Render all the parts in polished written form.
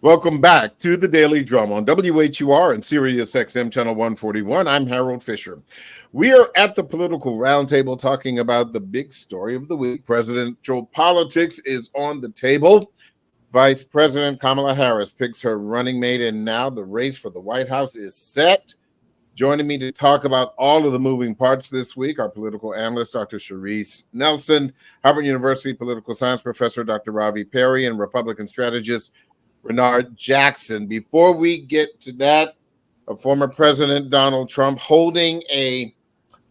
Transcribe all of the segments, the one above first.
Welcome back to the Daily Drum on WHUR and Sirius XM Channel 141. I'm Harold Fisher. We are at the political roundtable talking about the big story of the week. Presidential politics is on the table. Vice President Kamala Harris picks her running mate, and now the race for the White House is set. Joining me to talk about all of the moving parts this week, our political analyst, Dr. Sharice Nelson, Harvard University political science professor, Dr. Ravi Perry, and Republican strategist, Renard Jackson. Before we get to that, former President Donald Trump holding a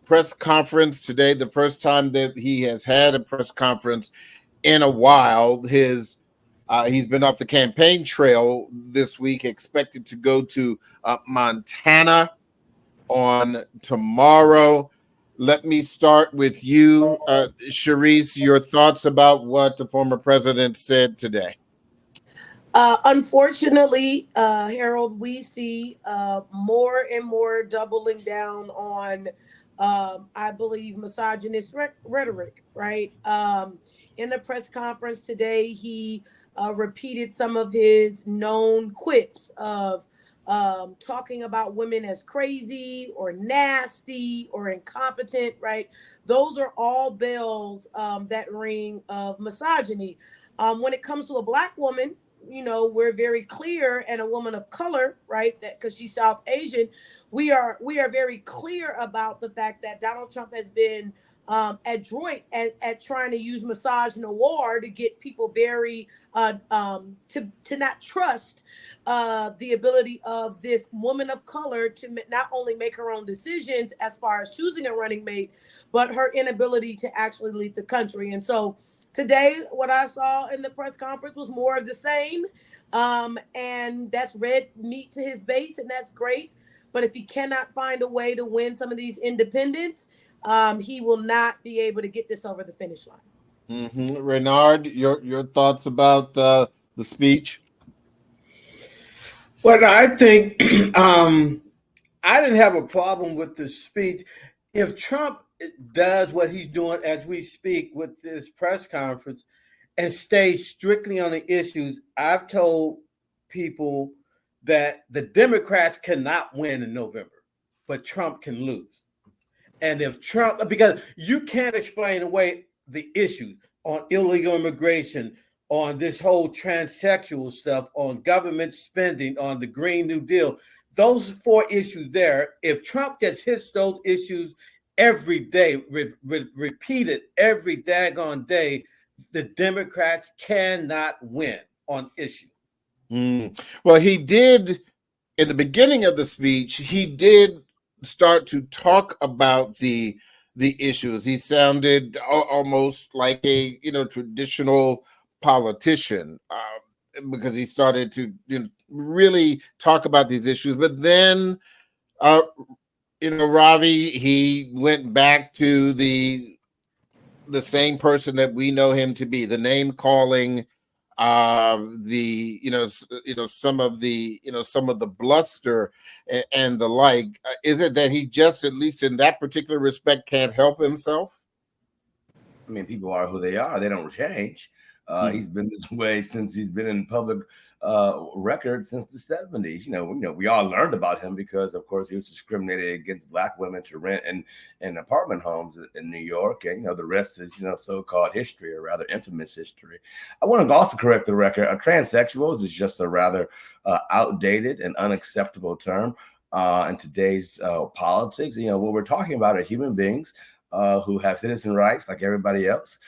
press conference today, the first time that he has had a press conference in a while. He's been off the campaign trail this week, expected to go to Montana on tomorrow. Let me start with you, Sharice, your thoughts about what the former president said today. Unfortunately, Harold, we see more and more doubling down on, I believe, misogynist rhetoric, right? In the press conference today, he repeated some of his known quips of talking about women as crazy or nasty or incompetent, right? Those are all bells that ring of misogyny. When it comes to a Black woman, we're very clear, and a woman of color, right, that because she's South Asian, we are very clear about the fact that Donald Trump has been adroit at trying to use misogynoir to get people very to not trust the ability of this woman of color to not only make her own decisions as far as choosing a running mate, but her inability to actually lead the country. And so today, what I saw in the press conference was more of the same, and that's red meat to his base, and that's great. But if he cannot find a way to win some of these independents, he will not be able to get this over the finish line. Renard, your thoughts about the speech? Well, I think I didn't have a problem with the speech. If Trump does what he's doing as we speak with this press conference and stays strictly on the issues, I've told people that the Democrats cannot win in November, but Trump can lose. And if Trump, because you can't explain away the issues on illegal immigration, on this whole transsexual stuff, on government spending, on the Green New Deal, those four issues there, if Trump gets hits those issues every day, repeated every daggone day, the Democrats cannot win on issue. Well, he did, in the beginning of the speech, he did start to talk about the issues. He sounded almost like a traditional politician because he started to really talk about these issues. But then Ravi, he went back to the same person that we know him to be, the name calling, some of the bluster and the like. Is it that he just, at least in that particular respect, can't help himself? I mean, people are who they are. They don't change. He's been this way since he's been in public record since the 70s. We all learned about him because, of course, he was discriminated against Black women to rent in apartment homes in New York. And, the rest is, so-called history, or rather infamous history. I want to also correct the record. Transsexuals is just a rather outdated and unacceptable term in today's politics. What we're talking about are human beings who have citizen rights like everybody else.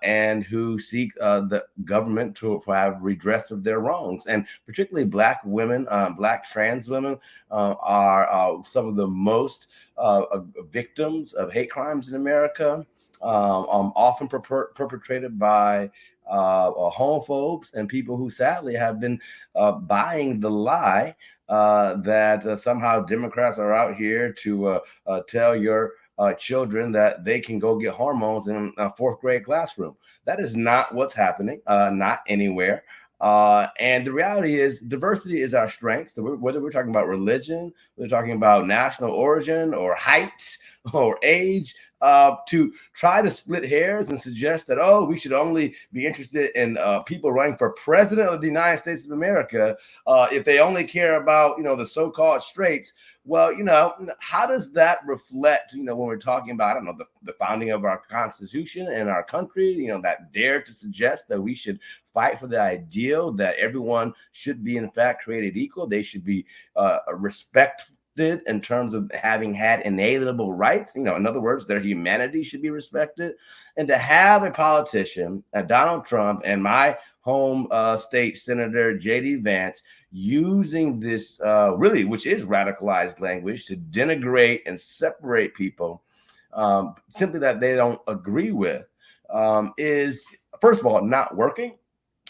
And who seek the government to have redress of their wrongs. And particularly Black women, Black trans women are some of the most victims of hate crimes in America, often perpetrated by homophobes and people who sadly have been buying the lie that somehow Democrats are out here to tell your children that they can go get hormones in a fourth grade classroom. That is not what's happening, not anywhere. And the reality is diversity is our strength. So whether we're talking about religion, we're talking about national origin or height or age, to try to split hairs and suggest that, oh, we should only be interested in people running for president of the United States of America if they only care about, the so-called straights. Well, how does that reflect, when we're talking about, I don't know, the founding of our Constitution and our country, that dare to suggest that we should fight for the ideal that everyone should be, in fact, created equal. They should be respected in terms of having had inalienable rights. In other words, their humanity should be respected. And to have a politician, Donald Trump, and my home state senator, J.D. Vance, using this really, which is radicalized language, to denigrate and separate people simply that they don't agree with, is, first of all, not working.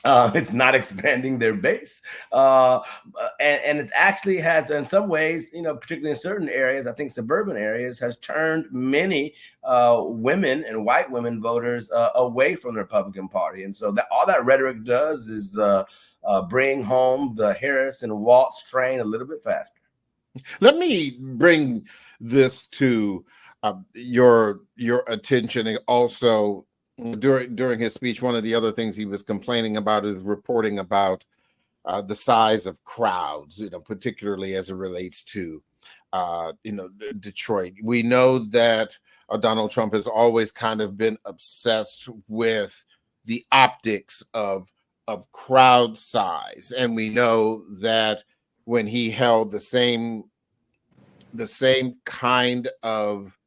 It's not expanding their base. And it actually has, in some ways, particularly in certain areas, I think suburban areas, has turned many women and white women voters away from the Republican Party. And so that all that rhetoric does is bring home the Harris and Waltz train a little bit faster. Let me bring this to your attention, and also during his speech, one of the other things he was complaining about is reporting about the size of crowds, particularly as it relates to, Detroit. We know that Donald Trump has always kind of been obsessed with the optics of crowd size, and we know that when he held the same kind of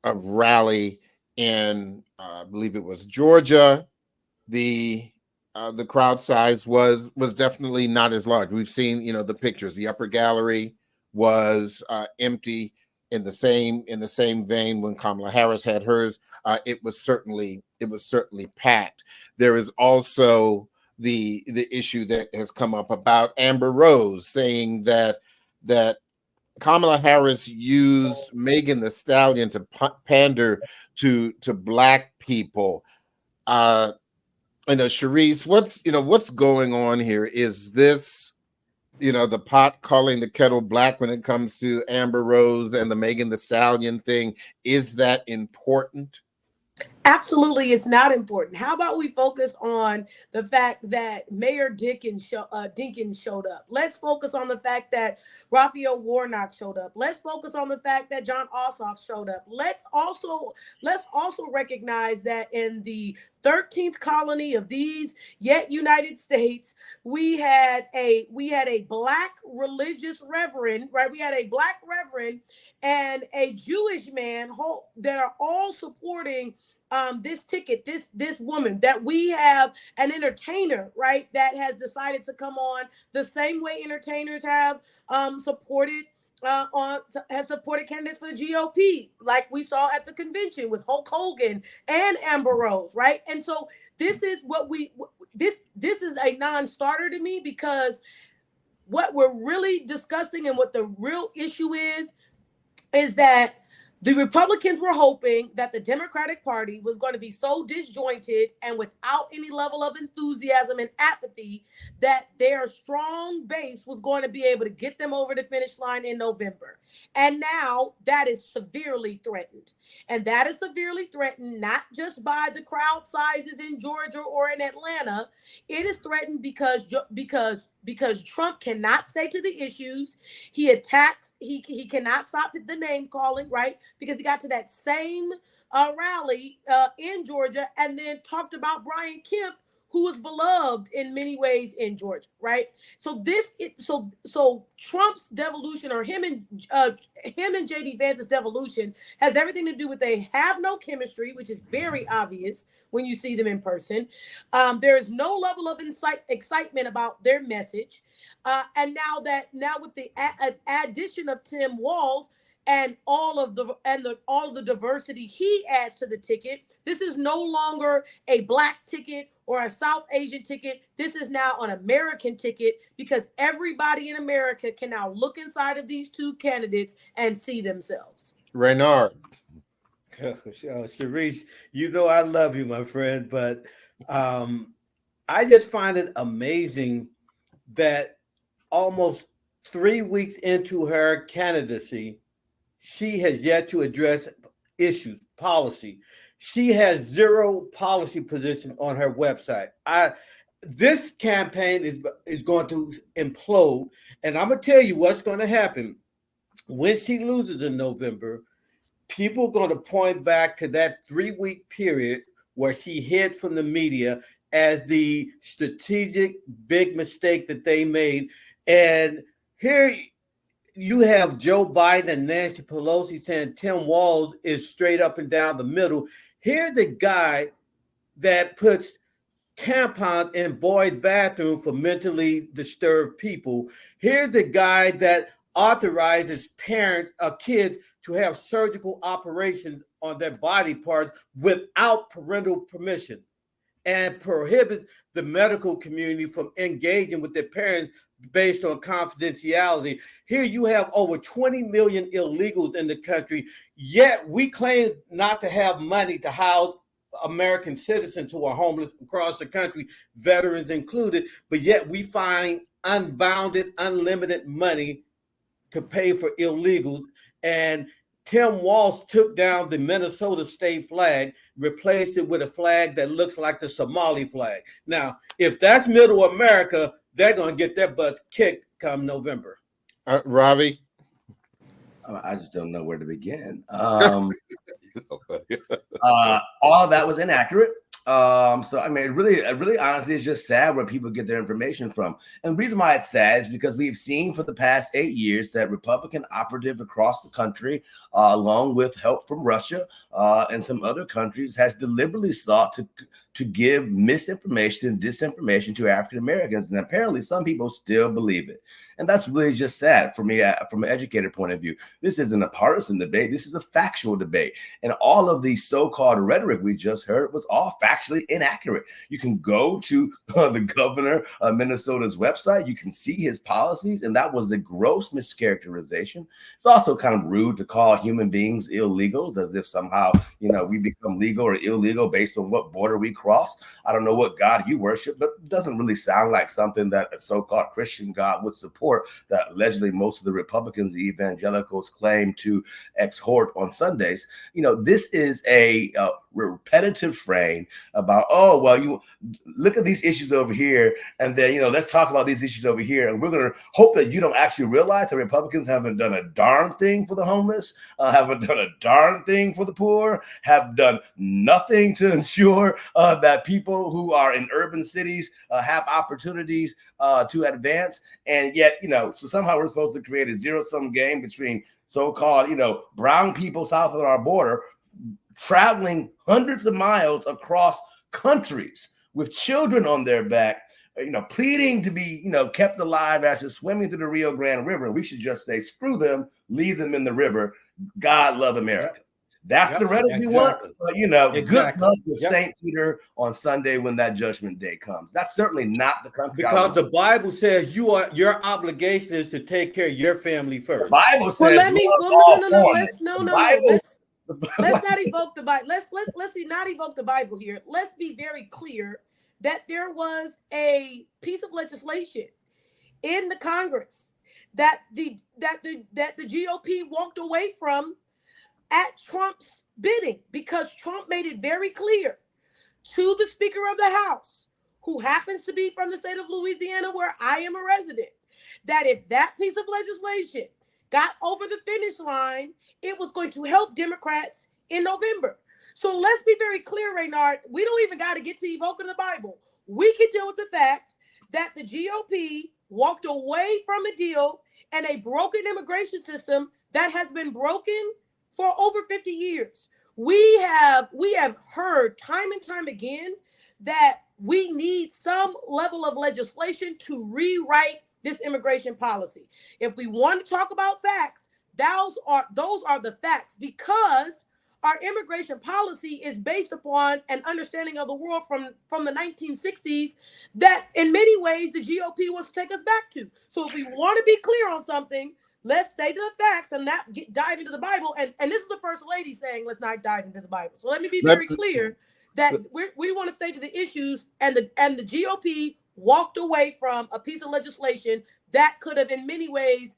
rally in I believe it was Georgia, the crowd size was definitely not as large. We've seen the pictures. The upper gallery was empty. In the same vein, when Kamala Harris had hers, it was certainly packed. There is also the issue that has come up about Amber Rose saying that Kamala Harris used Megan Thee Stallion to pander to Black people. Sharice, what's going on here? Is this the pot calling the kettle black when it comes to Amber Rose and the Megan Thee Stallion thing? Is that important? Absolutely, it's not important. How about we focus on the fact that Mayor Dinkins showed up? Let's focus on the fact that Raphael Warnock showed up. Let's focus on the fact that John Ossoff showed up. Let's also recognize that in the 13th colony of these yet United States, we had a Black religious reverend, right? We had a Black reverend and a Jewish man that are all supporting this ticket, this woman, that we have an entertainer, right, that has decided to come on the same way entertainers have supported candidates for the GOP, like we saw at the convention with Hulk Hogan and Amber Rose, right? And so this is this is a non-starter to me, because what we're really discussing and what the real issue is that the Republicans were hoping that the Democratic Party was going to be so disjointed and without any level of enthusiasm and apathy that their strong base was going to be able to get them over the finish line in November. And now that is severely threatened. And that is severely threatened not just by the crowd sizes in Georgia or in Atlanta. It is threatened because Trump cannot stay to the issues. He attacks, he cannot stop the name calling, right? Because he got to that same rally in Georgia and then talked about Brian Kemp, who is beloved in many ways in Georgia, right? So so Trump's devolution, or him and J.D. Vance's devolution, has everything to do with they have no chemistry, which is very obvious when you see them in person. There is no level of excitement about their message, and now with the addition of Tim Walz and all of the diversity he adds to the ticket, this is no longer a Black ticket or a South Asian ticket. This is now an American ticket, because everybody in America can now look inside of these two candidates and see themselves. Reynard. Sharice, I love you, my friend, but I just find it amazing that almost 3 weeks into her candidacy, she has yet to address issues, policy. She has zero policy position on her website. This campaign is going to implode, and I'm gonna tell you what's going to happen when she loses in November. People are going to point back to that 3-week period where she hid from the media as the strategic big mistake that they made. And here you have Joe Biden and Nancy Pelosi saying Tim Walz is straight up and down the middle. Here's the guy that puts tampons in boys' bathroom for mentally disturbed people. Here's the guy that authorizes kids to have surgical operations on their body parts without parental permission, and prohibits the medical community from engaging with their parents based on confidentiality. Here you have over 20 million illegals in the country, yet we claim not to have money to house American citizens who are homeless across the country, veterans included, but yet we find unbounded, unlimited money to pay for illegals. And Tim Walz took down the Minnesota state flag, replaced it with a flag that looks like the Somali flag. Now, if that's middle America, they're going to get their butts kicked come November. Ravi? I just don't know where to begin. All of that was inaccurate. So I mean, really honestly, it's just sad where people get their information from. And the reason why it's sad is because we've seen for the past 8 years that Republican operatives across the country, along with help from Russia and some other countries, has deliberately sought to give misinformation and disinformation to African Americans. And apparently some people still believe it. And that's really just sad for me from an educator point of view. This isn't a partisan debate. This is a factual debate. And all of the so-called rhetoric we just heard was all factually inaccurate. You can go to the governor of Minnesota's website. You can see his policies. And that was a gross mischaracterization. It's also kind of rude to call human beings illegals as if somehow, we become legal or illegal based on what border we cross. I don't know what God you worship, but it doesn't really sound like something that a so-called Christian God would support, that allegedly most of the Republicans, the evangelicals, claim to exhort on Sundays. This is a repetitive frame about, you look at these issues over here, and then, let's talk about these issues over here. And we're going to hope that you don't actually realize that Republicans haven't done a darn thing for the homeless, haven't done a darn thing for the poor, have done nothing to ensure that people who are in urban cities have opportunities to advance. And yet, so somehow we're supposed to create a zero-sum game between so-called, brown people south of our border traveling hundreds of miles across countries with children on their back, pleading to be, kept alive as they're swimming through the Rio Grande River. We should just say, screw them, leave them in the river. God love America. Yep. That's the rhetoric we want. But, good luck with St. Peter on Sunday when that judgment day comes. That's certainly not the country. Because the Bible says your obligation is to take care of your family first. The Bible says. Well, let's not evoke the Bible. Let's not evoke the Bible here. Let's be very clear that there was a piece of legislation in the Congress that the GOP walked away from at Trump's bidding, because Trump made it very clear to the Speaker of the House, who happens to be from the state of Louisiana, where I am a resident, that if that piece of legislation got over the finish line, it was going to help Democrats in November. So let's be very clear, Reynard. We don't even got to get to evoking the Bible. We can deal with the fact that the GOP walked away from a deal and a broken immigration system that has been broken for over 50 years. We have heard time and time again that we need some level of legislation to rewrite this immigration policy. If we want to talk about facts, those are the facts, because our immigration policy is based upon an understanding of the world from the 1960s that in many ways the GOP wants to take us back to. So if we want to be clear on something, let's stay to the facts and not dive into the Bible. And this is the First Lady saying, let's not dive into the Bible. So let me be very clear that we want to stay to the issues, and the GOP walked away from a piece of legislation that could have in many ways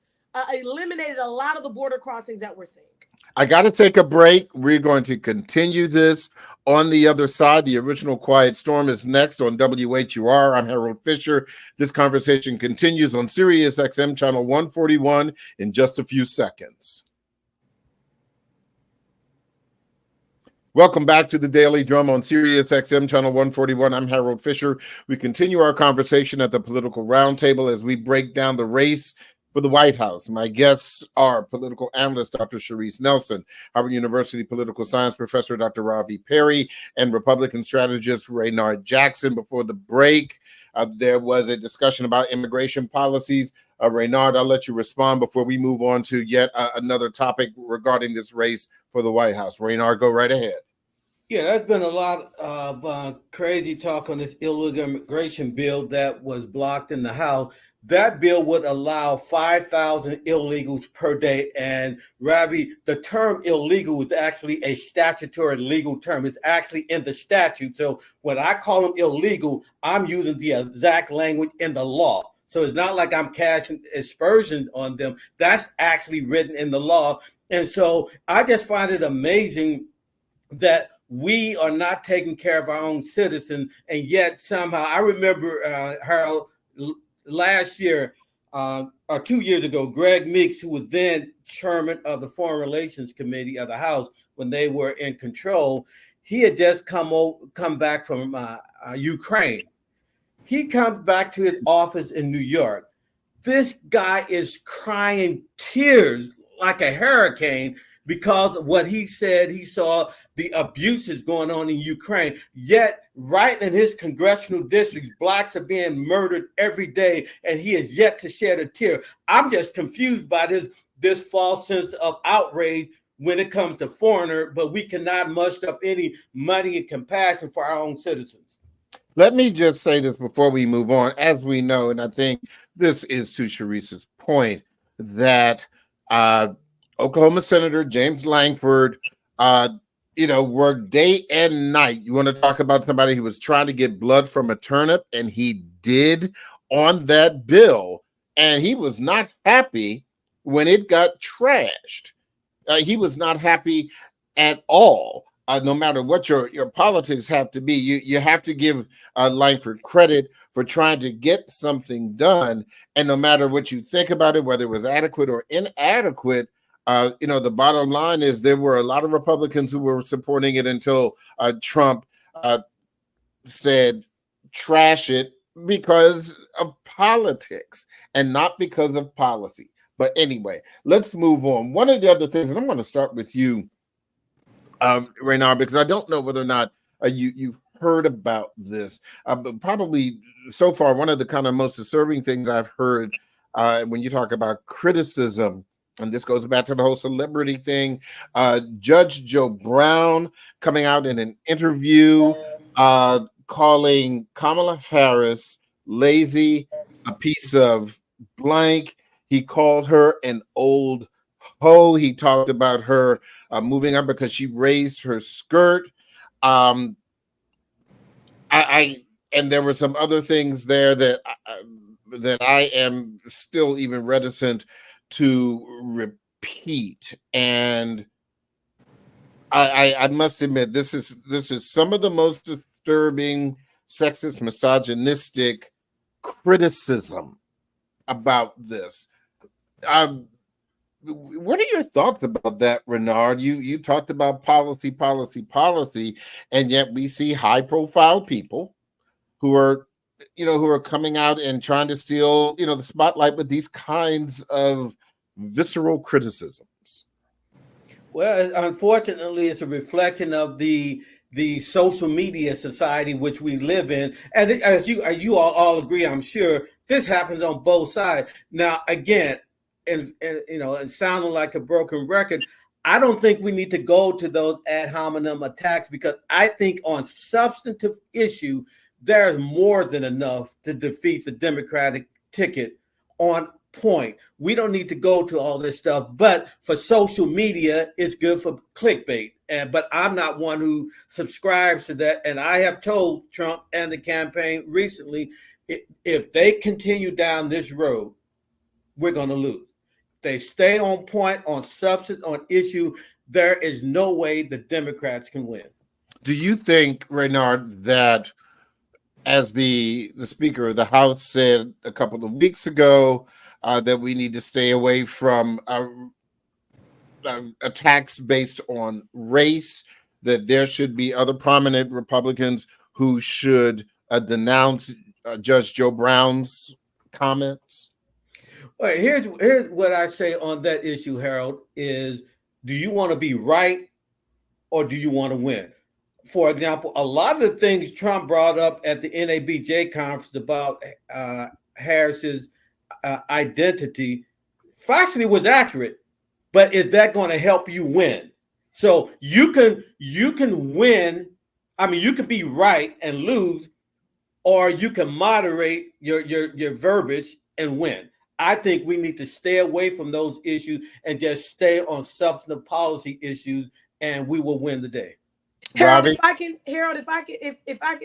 eliminated a lot of the border crossings that we're seeing. I got to take a break. We're going to continue this on the other side. The original Quiet Storm is next on WHUR. I'm Harold Fisher. This conversation continues on Sirius XM channel 141 in just a few seconds. Welcome back to the Daily Drum on Sirius XM channel 141. I'm Harold Fisher. We continue our conversation at the Political Roundtable as we break down the race for the White House. My guests are political analyst Dr. Sharice Nelson, Harvard University political science professor Dr. Ravi Perry, and Republican strategist Raynard Jackson. Before the break, there was a discussion about immigration policies. Raynard, I'll let you respond before we move on to yet another topic regarding this race for the White House. Raynard, go right ahead. Yeah, there's been a lot of crazy talk on this illegal immigration bill that was blocked in the House. That bill would allow 5,000 illegals per day. And Ravi, the term illegal is actually a statutory legal term. It's actually in the statute. So when I call them illegal, I'm using the exact language in the law. So it's not like I'm casting aspersions on them. That's actually written in the law. And so I just find it amazing that we are not taking care of our own citizens. And yet somehow, I remember, Harold, last year or 2 years ago, Greg Meeks, who was then chairman of the Foreign Relations Committee of the House when they were in control, he had just come back from Ukraine. He comes back to his office in New York. This guy is crying tears like a hurricane because of what he said. He saw the abuses going on in Ukraine. Yet, right in his congressional district, blacks are being murdered every day, and he is yet to shed a tear. I'm just confused by this false sense of outrage when it comes to foreigner, but we cannot muster up any money and compassion for our own citizens. Let me just say this before we move on. As we know, and I think this is to Sharice's point, that Oklahoma Senator James Langford, worked day and night. You want to talk about somebody who was trying to get blood from a turnip, and he did on that bill, and he was not happy when it got trashed. He was not happy at all. No matter what your politics have to be, you have to give Langford credit for trying to get something done. And no matter what you think about it, whether it was adequate or inadequate, the bottom line is there were a lot of Republicans who were supporting it until Trump said trash it because of politics and not because of policy. But anyway, let's move on. One of the other things, and I'm going to start with you, Raynard, because I don't know whether or not you've heard about this. But probably so far, one of the kind of most disturbing things I've heard when you talk about criticism, and this goes back to the whole celebrity thing, Judge Joe Brown coming out in an interview calling Kamala Harris lazy, a piece of blank. He called her an old hoe. He talked about her moving up because she raised her skirt. And there were some other things there that I am still even reticent to repeat. And I must admit, this is some of the most disturbing, sexist, misogynistic criticism about this. What are your thoughts about that, Raynard? You talked about policy, and yet we see high-profile people who are coming out and trying to steal, the spotlight with these kinds of visceral criticisms. Well, unfortunately, it's a reflection of the social media society which we live in, and as you all agree, I'm sure this happens on both sides. Now, again, and sounding like a broken record, I don't think we need to go to those ad hominem attacks, because I think on substantive issue, there's more than enough to defeat the Democratic ticket on point. We don't need to go to all this stuff, but for social media, it's good for clickbait. But I'm not one who subscribes to that. And I have told Trump and the campaign recently, if they continue down this road, we're going to lose. They stay on point, on substance, on issue. there is no way the Democrats can win. Do you think, Reynard, that as the Speaker of the House said a couple of weeks ago, that we need to stay away from attacks based on race, that there should be other prominent Republicans who should denounce Judge Joe Brown's comments? Well, here's what I say on that issue, Harold, is do you want to be right or do you want to win? For example, a lot of the things Trump brought up at the NABJ conference about Harris's identity factually was accurate, but is that going to help you win? So you can win. I mean, you can be right and lose, or you can moderate your verbiage and win. I think we need to stay away from those issues and just stay on substantive policy issues, and we will win the day. Harold, if I can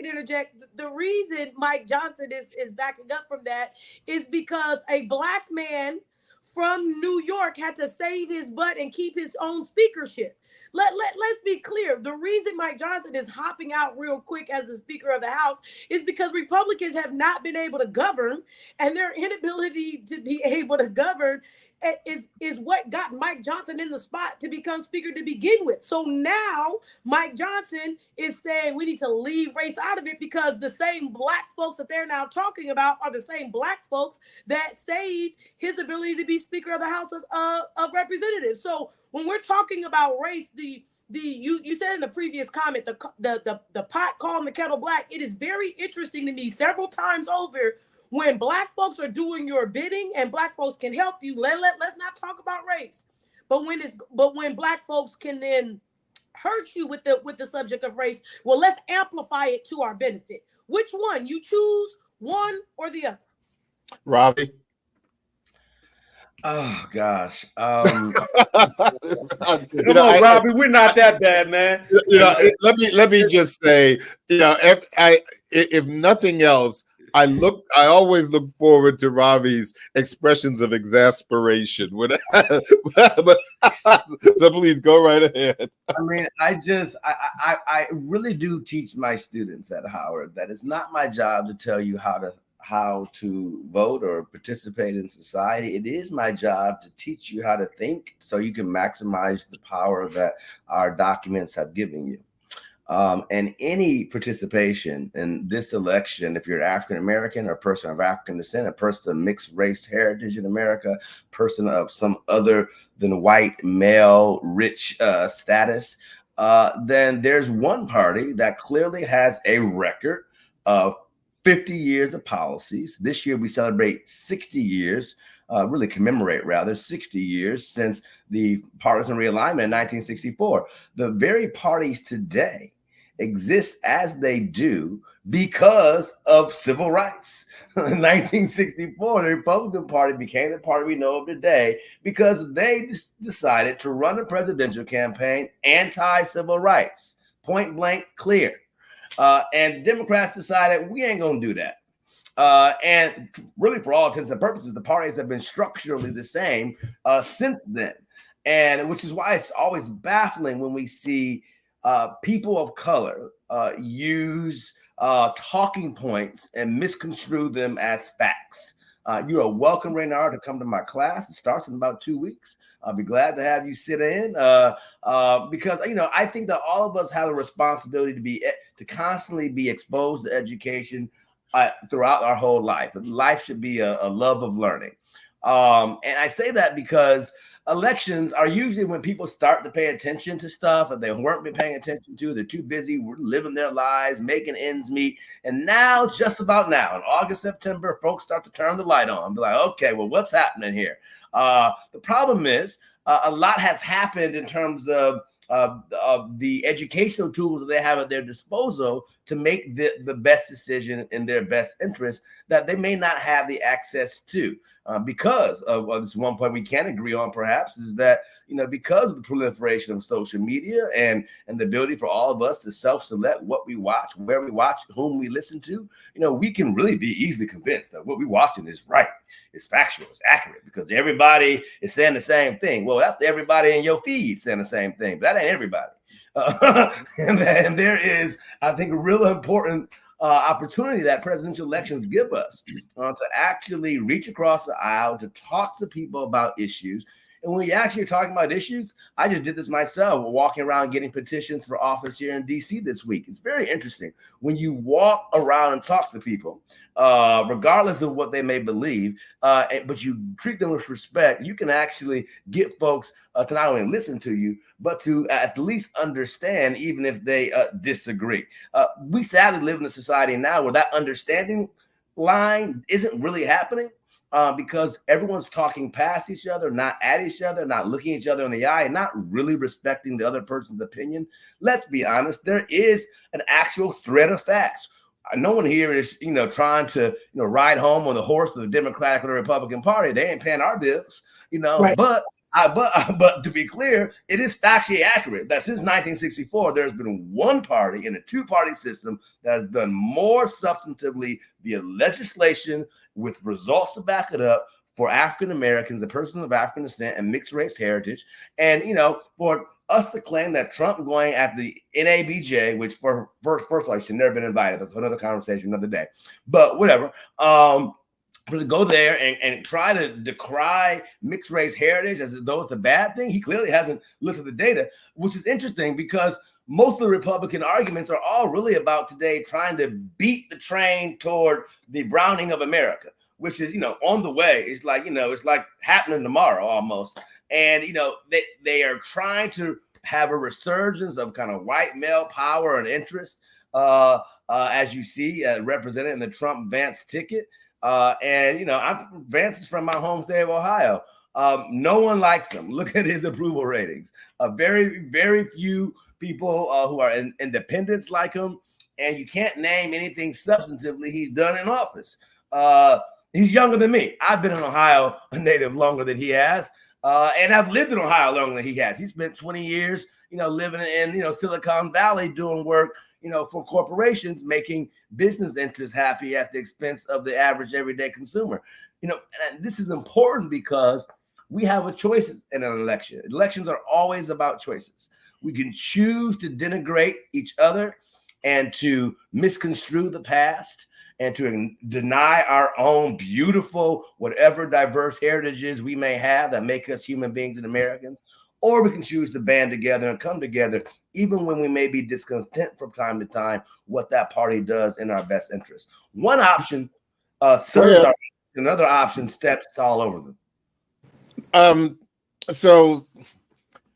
interject, the reason Mike Johnson is backing up from that is because a black man from New York had to save his butt and keep his own speakership. Let's be clear. The reason Mike Johnson is hopping out real quick as the Speaker of the House is because Republicans have not been able to govern, and their inability to be able to govern is what got Mike Johnson in the spot to become Speaker to begin with. So now Mike Johnson is saying we need to leave race out of it because the same black folks that they're now talking about are the same black folks that saved his ability to be Speaker of the House of Representatives. So when we're talking about race, you said in the previous comment, the pot calling the kettle black. It is very interesting to me several times over when black folks are doing your bidding and black folks can help you. Let's not talk about race, but when black folks can then hurt you with the subject of race, well, let's amplify it to our benefit. Which one? You choose one or the other. Robbie. Oh gosh. Come on, Robbie, we're not that bad, man. Let me just say, if nothing else, I always look forward to Robbie's expressions of exasperation. So please go right ahead. I mean, I really do teach my students at Howard that it's not my job to tell you how to vote or participate in society. It is my job to teach you how to think so you can maximize the power that our documents have given you. And any participation in this election, if you're African American or a person of African descent, a person of mixed race heritage in America, person of some other than white male rich status, then there's one party that clearly has a record of 50 years of policies. This year we celebrate 60 years, really commemorate rather 60 years since the partisan realignment in 1964. The very parties today exist as they do because of civil rights. In 1964, the Republican Party became the party we know of today because they decided to run a presidential campaign anti-civil rights, point blank clear. And Democrats decided we ain't gonna do that. And really, for all intents and purposes, the parties have been structurally the same since then. And which is why it's always baffling when we see people of color use talking points and misconstrue them as facts. You are welcome, Reynard, to come to my class. It starts in about 2 weeks. I'll be glad to have you sit in because I think that all of us have a responsibility to constantly be exposed to education throughout our whole life. Life should be a love of learning, and I say that because elections are usually when people start to pay attention to stuff that they weren't been paying attention to. They're too busy living their lives, making ends meet. And now, just about now, in August, September, folks start to turn the light on and be like, okay, well, what's happening here? The problem is a lot has happened in terms of the educational tools that they have at their disposal to make the best decision in their best interest that they may not have the access to. Because of this one point we can agree on, perhaps, is that because of the proliferation of social media and the ability for all of us to self-select what we watch, where we watch, whom we listen to, we can really be easily convinced that what we're watching is right. It's factual. It's accurate because everybody is saying the same thing. Well, that's everybody in your feed saying the same thing. But that ain't everybody. And there is, I think, a real important opportunity that presidential elections give us to actually reach across the aisle, to talk to people about issues. And when you actually are talking about issues, I just did this myself, walking around getting petitions for office here in DC this week. It's very interesting. When you walk around and talk to people, regardless of what they may believe, but you treat them with respect, you can actually get folks to not only listen to you, but to at least understand, even if they disagree. We sadly live in a society now where that understanding line isn't really happening. Because everyone's talking past each other, not at each other, not looking each other in the eye, and not really respecting the other person's opinion. Let's be honest, there is an actual thread of facts. No one here is, trying to, ride home on the horse of the Democratic or the Republican Party. They ain't paying our bills, Right. But to be clear, it is factually accurate that since 1964, there's been one party in a two-party system that has done more substantively via legislation with results to back it up for African Americans, the persons of African descent and mixed race heritage. And, for us to claim that Trump going at the NABJ, which first of all, I should never been invited. That's another conversation another day. But whatever. To go there and try to decry mixed race heritage as though it's a bad thing. He clearly hasn't looked at the data, which is interesting because most of the Republican arguments are all really about today trying to beat the train toward the browning of America, which is, on the way. It's like, it's like happening tomorrow almost. And, they are trying to have a resurgence of kind of white male power and interest, as you see represented in the Trump-Vance ticket. Vance is from my home state of Ohio. No one likes him. Look at his approval ratings. Very, very few people who are independents like him, and you can't name anything substantively he's done in office. He's younger than me. I've been in Ohio a native longer than he has, and I've lived in Ohio longer than he has. He spent 20 years, living in Silicon Valley doing work, for corporations, making business interests happy at the expense of the average everyday consumer. And this is important because we have a choice in an election. Elections are always about choices. We can choose to denigrate each other and to misconstrue the past and to deny our own beautiful, whatever diverse heritages we may have that make us human beings and Americans. Or we can choose to band together and come together, even when we may be discontent from time to time, what that party does in our best interest. One option serves our, another option steps all over them. So,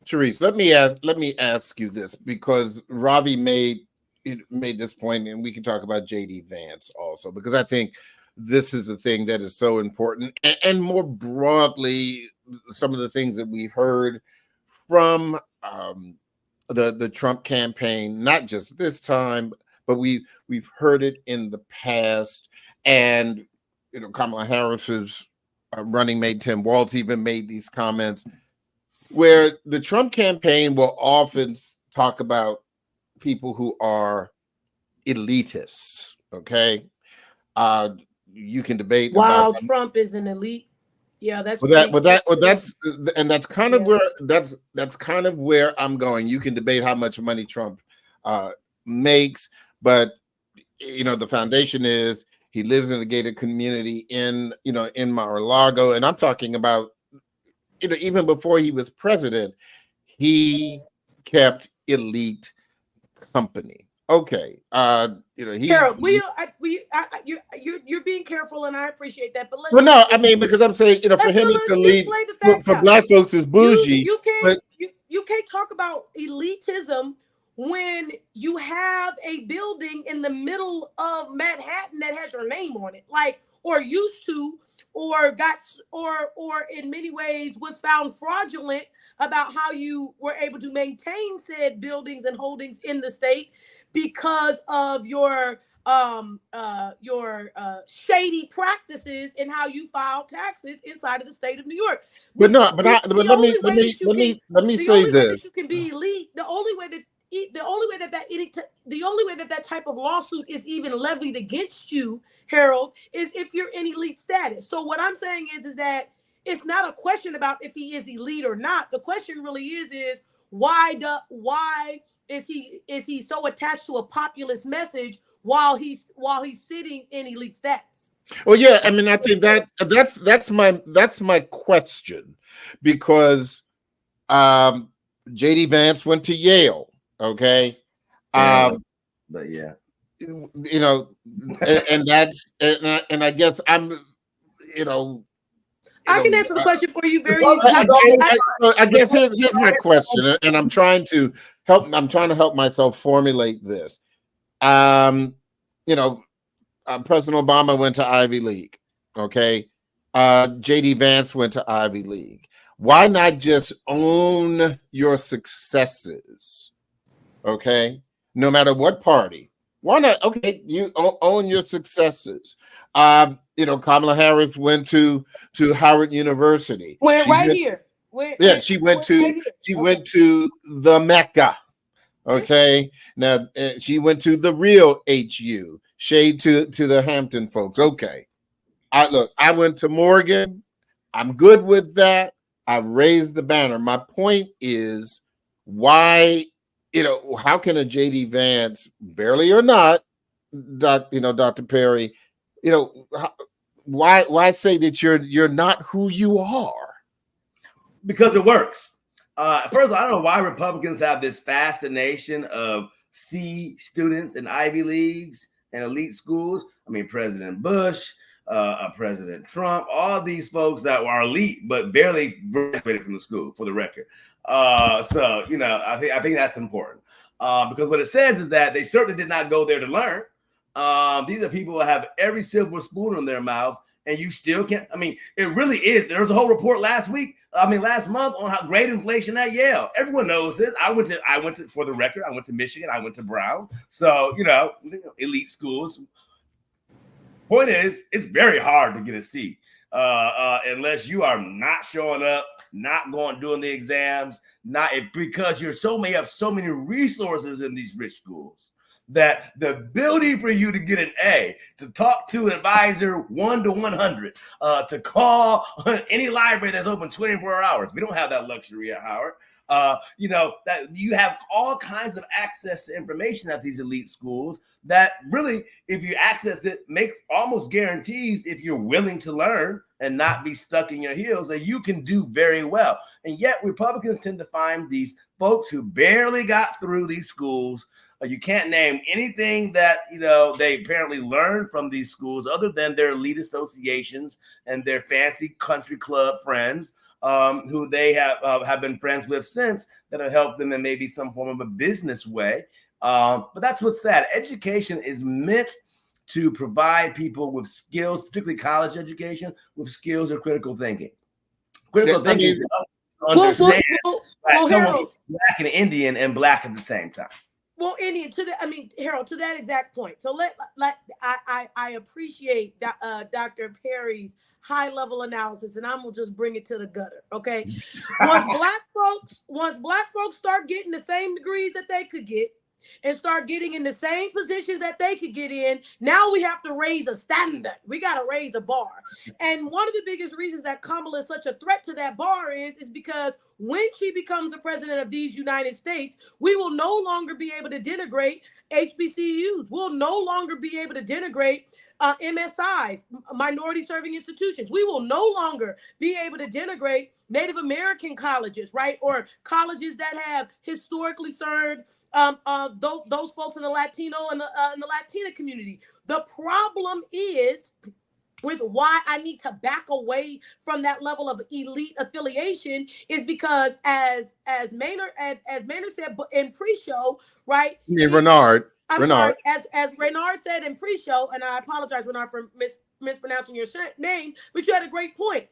Therese, let me ask you this, because Ravi made this point, and we can talk about JD Vance also, because I think this is a thing that is so important, and more broadly, some of the things that we've heard from the Trump campaign, not just this time, but we've heard it in the past. And Kamala Harris's running mate Tim Walz even made these comments where the Trump campaign will often talk about people who are elitists. Okay, you can debate. Wow, Trump is an elite. Yeah, that's that's kind of where I'm going. You can debate how much money Trump makes, but the foundation is he lives in a gated community in Mar-a-Lago, and I'm talking about even before he was president, he kept elite company. Okay, Harold, you're being careful, and I appreciate that. But because I'm saying, for him to lead for Black folks is bougie. You can't talk about elitism when you have a building in the middle of Manhattan that has your name on it, or used to, or in many ways was found fraudulent about how you were able to maintain said buildings and holdings in the state because of your shady practices in how you file taxes inside of the state of New York. Let me say this. You can be elite. The only way that the only way that type of lawsuit is even levied against you, Harold, is if you're in elite status. So what I'm saying is that it's not a question about if he is elite or not. The question really is why is he so attached to a populist message while he's sitting in elite status? Well, yeah, I mean, I think that's my question, because JD Vance went to Yale, okay, but yeah, you know, and that's and I guess I'm, I can answer the question for you very easily. easily. I guess here's my question, and I'm trying to help myself formulate this. President Obama went to Ivy League, okay? JD Vance went to Ivy League. Why not just own your successes, okay? No matter what party. Why not? Okay, you own your successes. Kamala Harris went to Howard University. She went to the Mecca. Okay, now she went to the real HU. Shade to the Hampton folks. Okay, I went to Morgan. I'm good with that. I raised the banner. My point is, why? How can a JD Vance, barely or not, Dr. Perry, why say that you're not who you are? Because it works. First of all, I don't know why Republicans have this fascination of C students in Ivy Leagues and elite schools. I mean, President Bush, President Trump, all these folks that were elite but barely graduated from the school, for the record. I think that's important because what it says is that they certainly did not go there to learn. These are people who have every silver spoon in their mouth, and you still can't. I mean, it really is. There was a whole report last month on how great inflation at Yale. Everyone knows this. I went to, for the record, I went to Michigan. I went to Brown. So, elite schools. Point is, it's very hard to get a C unless you are not showing up, not doing the exams, because may have so many resources in these rich schools that the ability for you to get an A, to talk to an advisor 1 to 100, to call any library that's open 24 hours. We don't have that luxury at Howard. That you have all kinds of access to information at these elite schools that really, if you access it, makes almost guarantees, if you're willing to learn and not be stuck in your heels, that you can do very well. And yet Republicans tend to find these folks who barely got through these schools. You can't name anything that they apparently learned from these schools other than their elite associations and their fancy country club friends who they have been friends with since, that have helped them in maybe some form of a business way. But that's what's sad. Education is meant to provide people with skills, particularly college education, with skills of critical thinking. Critical thinking is understand someone black and Indian and black at the same time. Well, Indian, Harold, to that exact point. So I appreciate Dr. Perry's high level analysis, and I'm gonna just bring it to the gutter. Okay, once black folks start getting the same degrees that they could get, and start getting in the same positions that they could get in, now we have to raise a standard. We got to raise a bar. And one of the biggest reasons that Kamala is such a threat to that bar is because when she becomes the president of these United States, we will no longer be able to denigrate HBCUs. We'll no longer be able to denigrate MSIs, minority serving institutions. We will no longer be able to denigrate Native American colleges, right? Or colleges that have historically served those folks in the Latino and the Latina community. The problem is with why I need to back away from that level of elite affiliation is because as Maynard said in pre-show, right? Yeah, Renard. Sorry, as Renard said in pre-show, and I apologize, Renard, for mispronouncing your name, but you had a great point.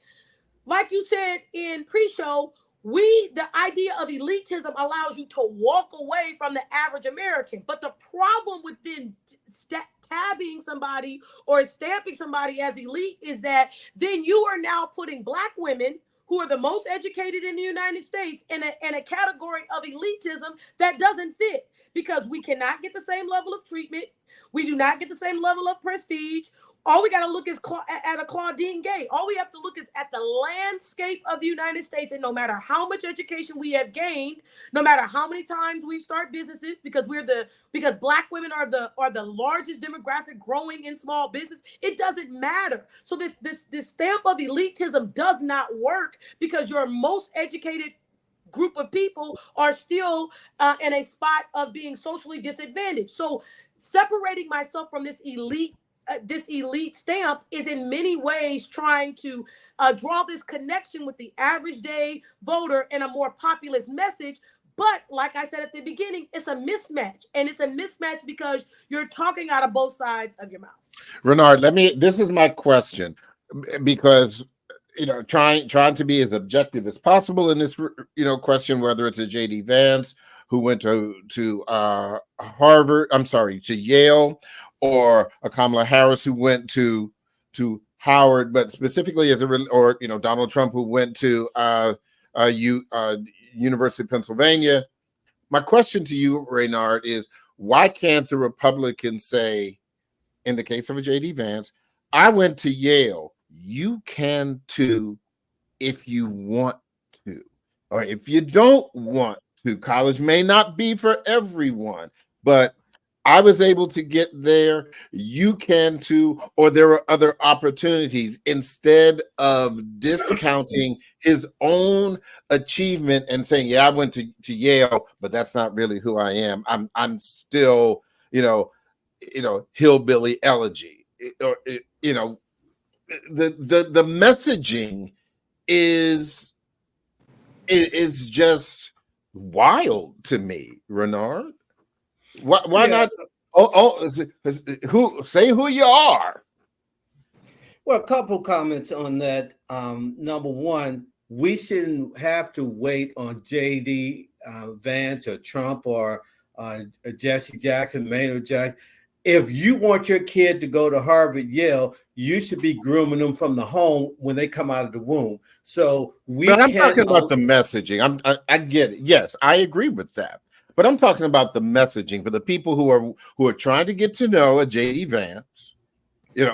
Like you said in pre-show, the idea of elitism allows you to walk away from the average American. But the problem with then tabbing somebody or stamping somebody as elite is that then you are now putting Black women who are the most educated in the United States in a category of elitism that doesn't fit, because we cannot get the same level of treatment. We do not get the same level of prestige. All we got to look is at a Claudine Gay. All we have to look at the landscape of the United States, and no matter how much education we have gained, no matter how many times we start businesses, because because Black women are the largest demographic growing in small business, it doesn't matter. So this stamp of elitism does not work, because your most educated group of people are still in a spot of being socially disadvantaged. So separating myself from this elite stamp is in many ways trying to draw this connection with the average day voter in a more populist message. But like I said at the beginning, it's a mismatch, and it's a mismatch because you're talking out of both sides of your mouth. Renard, this is my question, because trying to be as objective as possible in this question, whether it's a JD Vance who went to Harvard, to Yale, or a Kamala Harris who went to Howard, but specifically or Donald Trump who went to University of Pennsylvania. My question to you, Reynard, is why can't the Republicans say, in the case of a JD Vance, I went to Yale, you can too if you want to, or if you don't want to. College may not be for everyone, but I was able to get there, you can too, or there are other opportunities, instead of discounting his own achievement and saying, yeah, I went to Yale, but that's not really who I am. I'm still, hillbilly elegy. The messaging is just wild to me, Renard. Why not? Who you are? Well, a couple comments on that. Number one, we shouldn't have to wait on JD Vance or Trump or Jesse Jackson, Maynard Jackson. If you want your kid to go to Harvard, Yale, you should be grooming them from the home when they come out of the womb. So I'm talking about the messaging. I get it. Yes, I agree with that. But I'm talking about the messaging for the people who are trying to get to know a JD Vance, and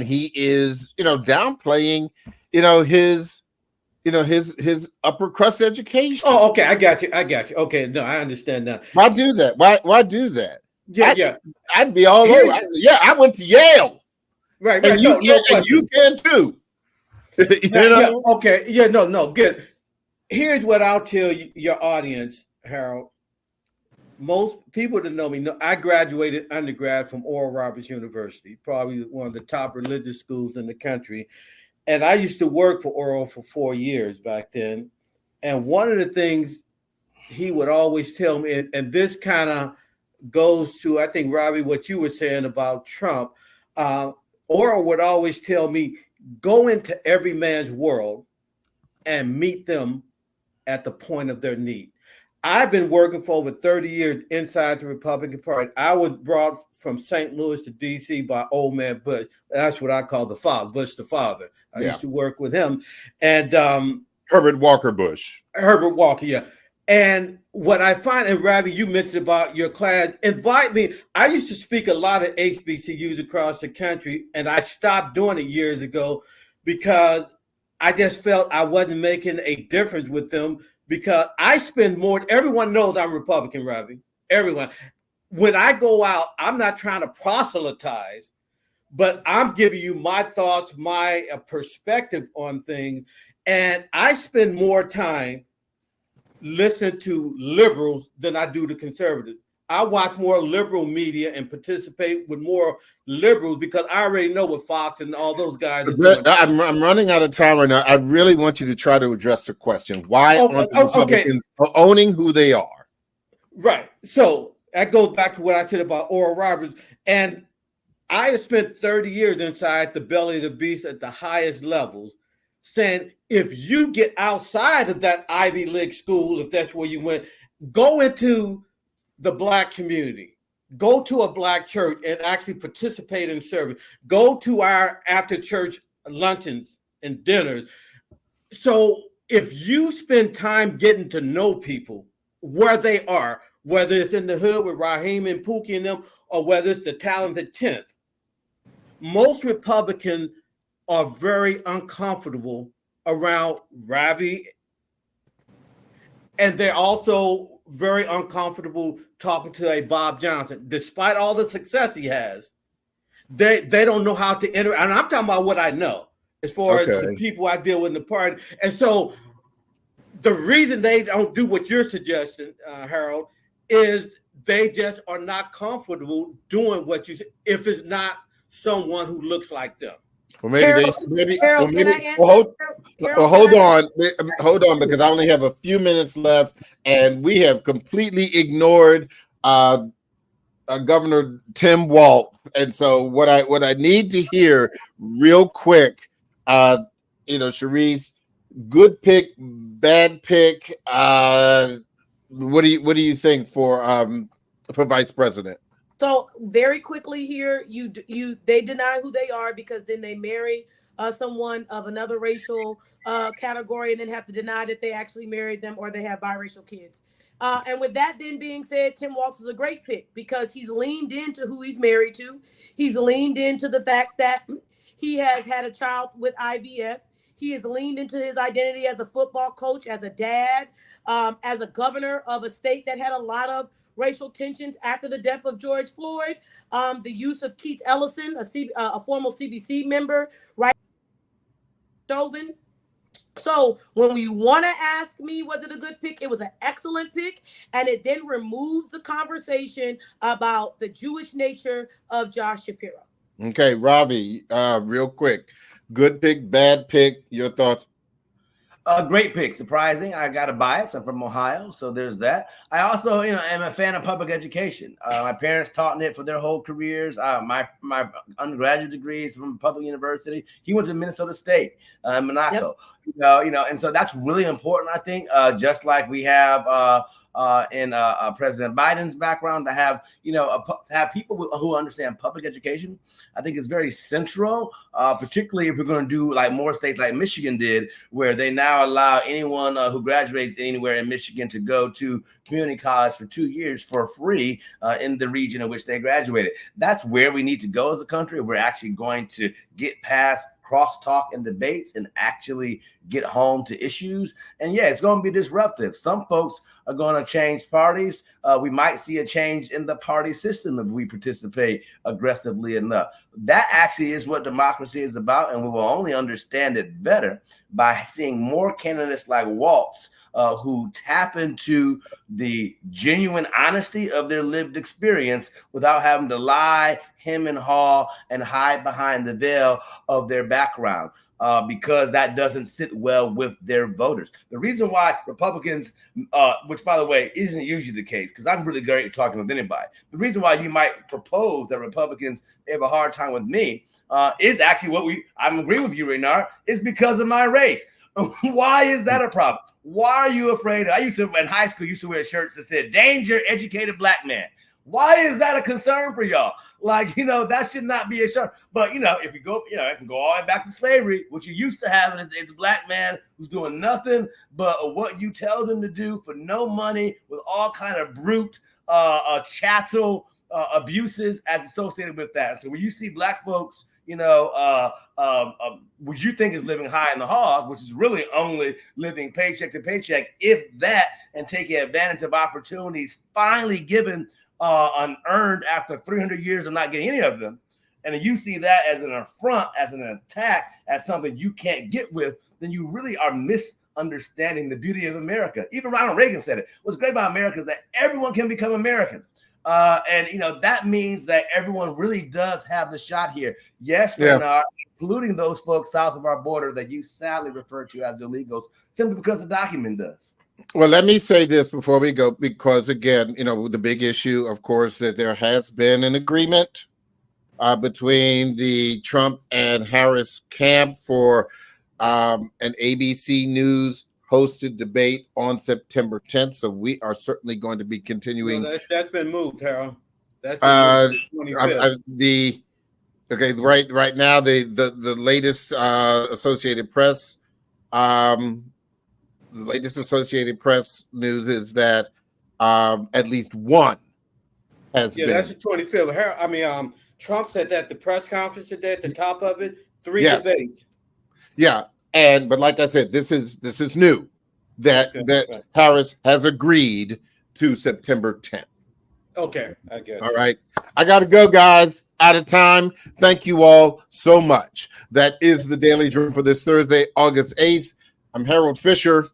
he is, downplaying, his upper crust education. Oh, okay, I got you. Okay, no, I understand that. Why do that? Why do that? Yeah. I'd be all over. I went to Yale. Right. And you can too. Okay. Yeah. No. Good. Here's what I'll tell your audience, Harold. Most people that know me know I graduated undergrad from Oral Roberts University, probably one of the top religious schools in the country. And I used to work for Oral for 4 years back then. And one of the things he would always tell me, and this kind of goes to, I think, Robbie, what you were saying about Trump, Oral would always tell me, go into every man's world and meet them at the point of their need. I've been working for over 30 years inside the Republican Party. I was brought from St. Louis to D.C. by old man Bush. That's what I call the father, Bush the father. I used to work with him. And Herbert Walker Bush. Herbert Walker, yeah. And what I find, and Ravi, you mentioned about your class, invite me. I used to speak a lot at HBCUs across the country, and I stopped doing it years ago because I just felt I wasn't making a difference with them, because I spend more. Everyone knows I'm Republican, Ravi. Everyone. When I go out, I'm not trying to proselytize, but I'm giving you my thoughts, my perspective on things. And I spend more time listening to liberals than I do to conservatives. I watch more liberal media and participate with more liberals because I already know what Fox and all those guys are doing. I'm running out of time right now. I really want you to try to address the question. Why aren't the Republicans owning who they are? Right. So that goes back to what I said about Oral Roberts. And I have spent 30 years inside the belly of the beast at the highest levels, saying if you get outside of that Ivy League school, if that's where you went, go into the Black community, go to a Black church and actually participate in service, go to our after church luncheons and dinners. So if you spend time getting to know people where they are, whether it's in the hood with Raheem and Pookie and them, or whether it's the talented 10th, most Republicans are very uncomfortable around Ravi, and they're also very uncomfortable talking to a Bob Johnson, despite all the success he has. They don't know how to enter, and I'm talking about what I know as far as the people I deal with in the party. And so the reason they don't do what you're suggesting, Harold, is they just are not comfortable doing what you, if it's not someone who looks like them. Well, maybe Harold, hold on, because I only have a few minutes left, and we have completely ignored Governor Tim Walz. And so what I need to hear real quick, Sharice, good pick, bad pick. What do you think for vice president? So very quickly here, they deny who they are, because then they marry someone of another racial category and then have to deny that they actually married them or they have biracial kids. And with that then being said, Tim Walz is a great pick because he's leaned into who he's married to. He's leaned into the fact that he has had a child with IVF. He has leaned into his identity as a football coach, as a dad, as a governor of a state that had a lot of racial tensions after the death of George Floyd, the use of Keith Ellison, a former CBC member, right? Chauvin. So when we want to ask me, was it a good pick? It was an excellent pick. And it then removes the conversation about the Jewish nature of Josh Shapiro. Okay, Ravi, real quick. Good pick, bad pick. Your thoughts? Great pick. Surprising. I got a bias. I'm from Ohio, so there's that. I also, am a fan of public education. My parents taught in it for their whole careers. My undergraduate degrees from public university. He went to Minnesota State, Monaco. Yep. And so that's really important. I think, just like we have in President Biden's background, to have have people who understand public education. I think it's very central, particularly if we're going to do like more states like Michigan did, where they now allow anyone who graduates anywhere in Michigan to go to community college for 2 years for free in the region in which they graduated. That's where we need to go as a country. We're actually going to get past crosstalk and debates and actually get home to issues. And yeah, it's going to be disruptive. Some folks are going to change parties. We might see a change in the party system if we participate aggressively enough. That actually is what democracy is about, and we will only understand it better by seeing more candidates like Walz, who tap into the genuine honesty of their lived experience without having to lie, hem and haw, and hide behind the veil of their background, because that doesn't sit well with their voters. The reason why Republicans, which by the way isn't usually the case, because I'm really great at talking with anybody, the reason why you might propose that Republicans have a hard time with me is actually I'm agreeing with you, Renard, is because of my race. Why is that a problem? Why are you afraid? I used to, in high school, wear shirts that said, "Danger, educated black man." Why is that a concern for y'all? Like, that should not be a shirt. But, if you go, it can go all the way back to slavery. What you used to have is a black man who's doing nothing but what you tell them to do for no money, with all kind of brute chattel abuses as associated with that. So when you see black folks, what you think is living high in the hog, which is really only living paycheck to paycheck, if that, and taking advantage of opportunities finally given unearned after 300 years of not getting any of them, and you see that as an affront, as an attack, as something you can't get with, then you really are misunderstanding the beauty of America. Even Ronald Reagan said it. What's great about America is that everyone can become American. And that means that everyone really does have the shot here. Yes, Renard, including those folks south of our border that you sadly refer to as illegals, simply because the document does. Well, let me say this before we go, because again, the big issue, of course, that there has been an agreement between the Trump and Harris camp for an ABC News hosted debate on September 10th. So we are certainly going to be continuing. No, that's been moved, Harold. That's been moved to the 25th. Okay, right now the latest Associated Press news is that at least one has been. That's the 25th. Trump said that at the press conference today at the top of it, 3 Yes. debates. Yeah, but like I said, this is new that Harris has agreed to September 10th. Okay, I guess. All right. I got to go, guys. Out of time. Thank you all so much. That is the Daily Drum for this Thursday, August 8th. I'm Harold Fisher.